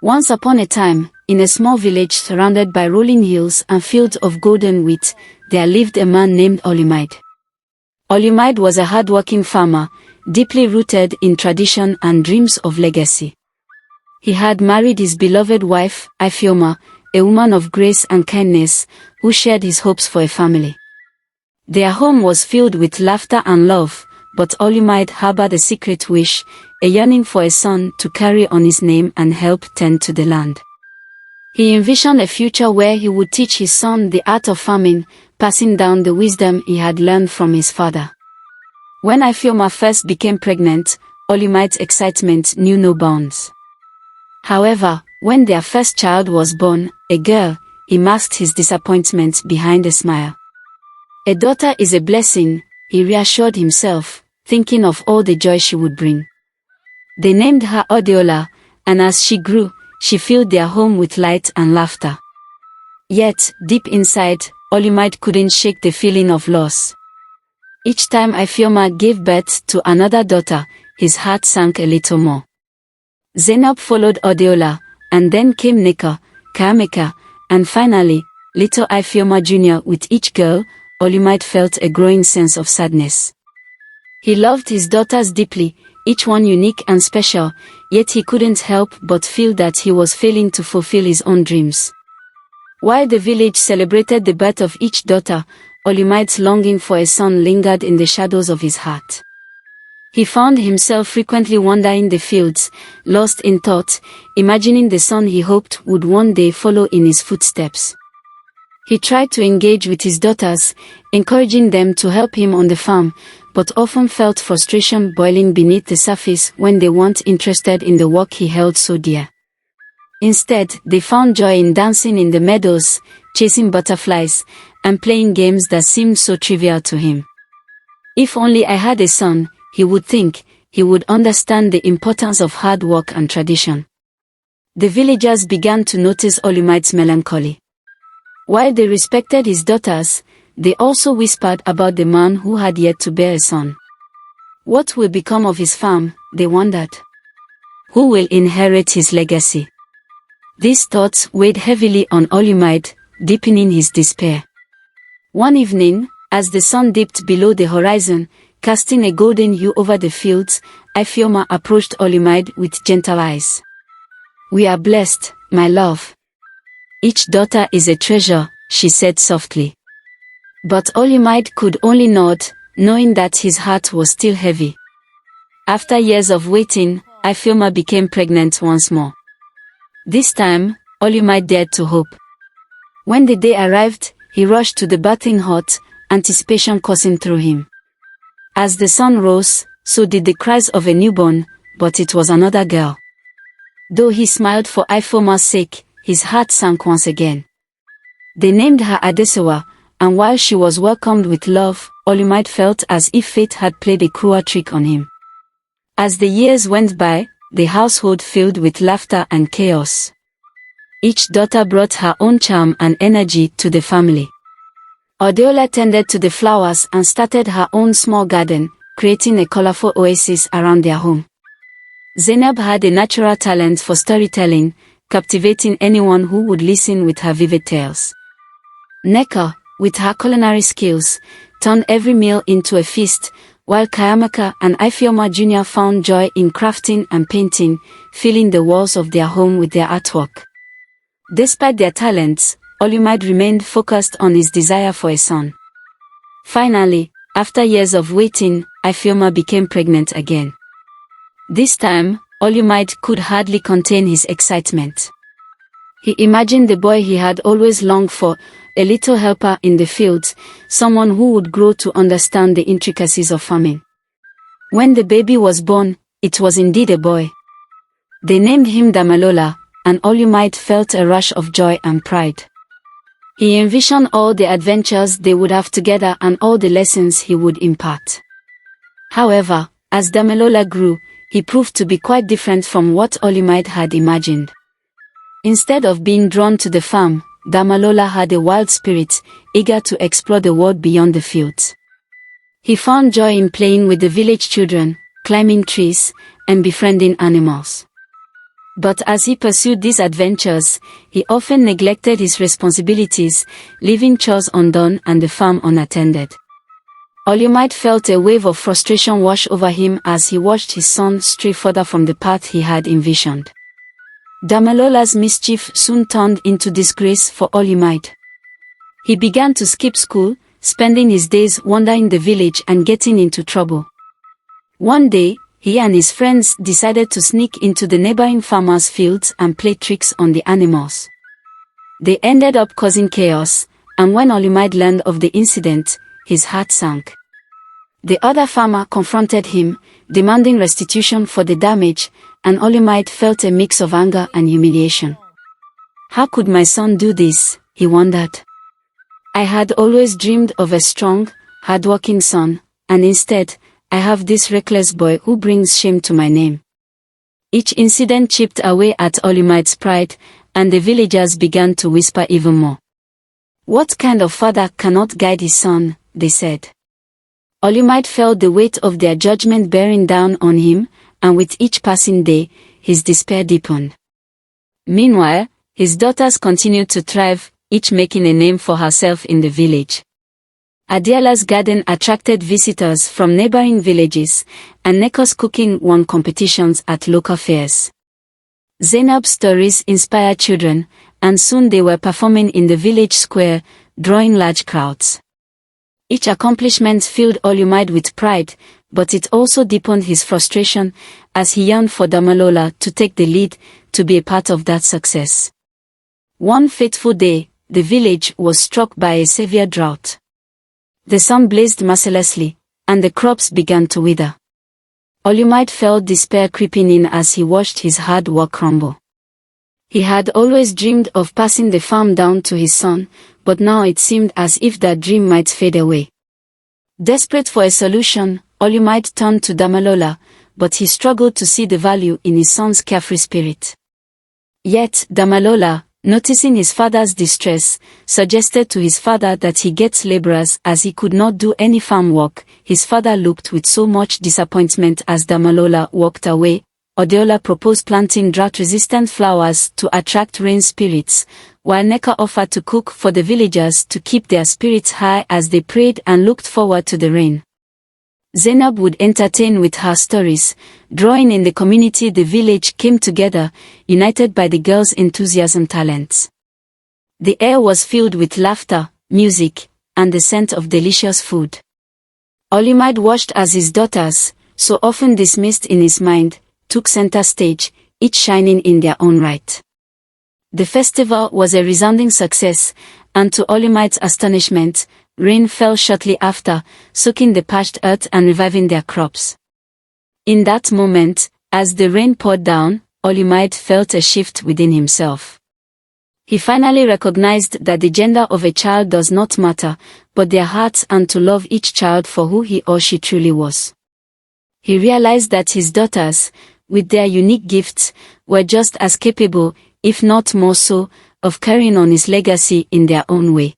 Once upon a time, in a small village surrounded by rolling hills and fields of golden wheat, there lived a man named Olime. Olime was a hard-working farmer, deeply rooted in tradition and dreams of legacy. He had married his beloved wife, Ifeoma, a woman of grace and kindness, who shared his hopes for a family. Their home was filled with laughter and love, but Olime harbored a secret wish, a yearning for a son to carry on his name and help tend to the land. He envisioned a future where he would teach his son the art of farming, passing down the wisdom he had learned from his father. When Ifeoma first became pregnant, Olime's excitement knew no bounds. However, when their first child was born, a girl, he masked his disappointment behind a smile. A daughter is a blessing, he reassured himself, thinking of all the joy she would bring. They named her Odiola, and as she grew, she filled their home with light and laughter. Yet, deep inside, Olime couldn't shake the feeling of loss. Each time Ifeoma gave birth to another daughter, his heart sank a little more. Zainab followed Odiola, and then came Nneka, Kaameka, and finally, little Ifeoma Jr. With each girl, Olime felt a growing sense of sadness. He loved his daughters deeply, each one unique and special, yet he couldn't help but feel that he was failing to fulfill his own dreams. While the village celebrated the birth of each daughter, Olime's longing for a son lingered in the shadows of his heart. He found himself frequently wandering the fields, lost in thought, imagining the son he hoped would one day follow in his footsteps. He tried to engage with his daughters, encouraging them to help him on the farm, but often felt frustration boiling beneath the surface when they weren't interested in the work he held so dear. Instead, they found joy in dancing in the meadows, chasing butterflies, and playing games that seemed so trivial to him. If only I had a son, he would think, he would understand the importance of hard work and tradition. The villagers began to notice Olime's melancholy. While they respected his daughters, they also whispered about the man who had yet to bear a son. What will become of his farm, they wondered. Who will inherit his legacy? These thoughts weighed heavily on Olime, deepening his despair. One evening, as the sun dipped below the horizon, casting a golden hue over the fields, Ifeoma approached Olime with gentle eyes. "We are blessed, my love. Each daughter is a treasure," she said softly. But Olime could only nod, knowing that his heart was still heavy. After years of waiting, Ifeoma became pregnant once more. This time, Olime dared to hope. When the day arrived, he rushed to the bathing hut, anticipation coursing through him. As the sun rose, so did the cries of a newborn, but it was another girl. Though he smiled for Ifeoma's sake, his heart sank once again. They named her Adesewa, and while she was welcomed with love, Olime felt as if fate had played a cruel trick on him. As the years went by, the household filled with laughter and chaos. Each daughter brought her own charm and energy to the family. Odiola tended to the flowers and started her own small garden, creating a colorful oasis around their home. Zainab had a natural talent for storytelling, captivating anyone who would listen with her vivid tales. Nneka, with her culinary skills, turned every meal into a feast, while Kaameka and Ifeoma Jr. found joy in crafting and painting, filling the walls of their home with their artwork. Despite their talents, Olime remained focused on his desire for a son. Finally, after years of waiting, Ifeoma became pregnant again. This time, Olime could hardly contain his excitement. He imagined the boy he had always longed for, a little helper in the fields, someone who would grow to understand the intricacies of farming. When the baby was born, it was indeed a boy. They named him Damilola, and Olime felt a rush of joy and pride. He envisioned all the adventures they would have together and all the lessons he would impart. However, as Damilola grew, he proved to be quite different from what Olime had imagined. Instead of being drawn to the farm, Damilola had a wild spirit, eager to explore the world beyond the fields. He found joy in playing with the village children, climbing trees, and befriending animals. But as he pursued these adventures, he often neglected his responsibilities, leaving chores undone and the farm unattended. Olime felt a wave of frustration wash over him as he watched his son stray further from the path he had envisioned. Damalola's mischief soon turned into disgrace for Olime. He began to skip school, spending his days wandering the village and getting into trouble. One day, he and his friends decided to sneak into the neighboring farmers' fields and play tricks on the animals. They ended up causing chaos, and when Olime learned of the incident, his heart sank. The other farmer confronted him, demanding restitution for the damage, and Olime felt a mix of anger and humiliation. How could my son do this? He wondered. I had always dreamed of a strong, hardworking son, and instead, I have this reckless boy who brings shame to my name. Each incident chipped away at Olime's pride, and the villagers began to whisper even more. What kind of father cannot guide his son, they said. Olime felt the weight of their judgment bearing down on him, and with each passing day, his despair deepened. Meanwhile, his daughters continued to thrive, each making a name for herself in the village. Adiala's garden attracted visitors from neighboring villages, and Neko's cooking won competitions at local fairs. Zainab's stories inspired children, and soon they were performing in the village square, drawing large crowds. Each accomplishment filled Olime with pride, but it also deepened his frustration, as he yearned for Damalola to take the lead, to be a part of that success. One fateful day, the village was struck by a severe drought. The sun blazed mercilessly, and the crops began to wither. Olime felt despair creeping in as he watched his hard work crumble. He had always dreamed of passing the farm down to his son, but now it seemed as if that dream might fade away. Desperate for a solution, Olime turned to Damalola, but he struggled to see the value in his son's carefree spirit. Yet, Damalola, noticing his father's distress, suggested to his father that he get laborers as he could not do any farm work. His father looked with so much disappointment as Damalola walked away. Odiola proposed planting drought-resistant flowers to attract rain spirits, while Neka offered to cook for the villagers to keep their spirits high as they prayed and looked forward to the rain. Zainab would entertain with her stories, drawing in the community. The village came together, united by the girls' enthusiasm talents. The air was filled with laughter, music, and the scent of delicious food. Olime watched as his daughters, so often dismissed in his mind, took center stage, each shining in their own right. The festival was a resounding success, and to Olime's astonishment, rain fell shortly after, soaking the parched earth and reviving their crops. In that moment, as the rain poured down, Olime felt a shift within himself. He finally recognized that the gender of a child does not matter, but their hearts, and to love each child for who he or she truly was. He realized that his daughters, with their unique gifts, were just as capable, if not more so, of carrying on his legacy in their own way.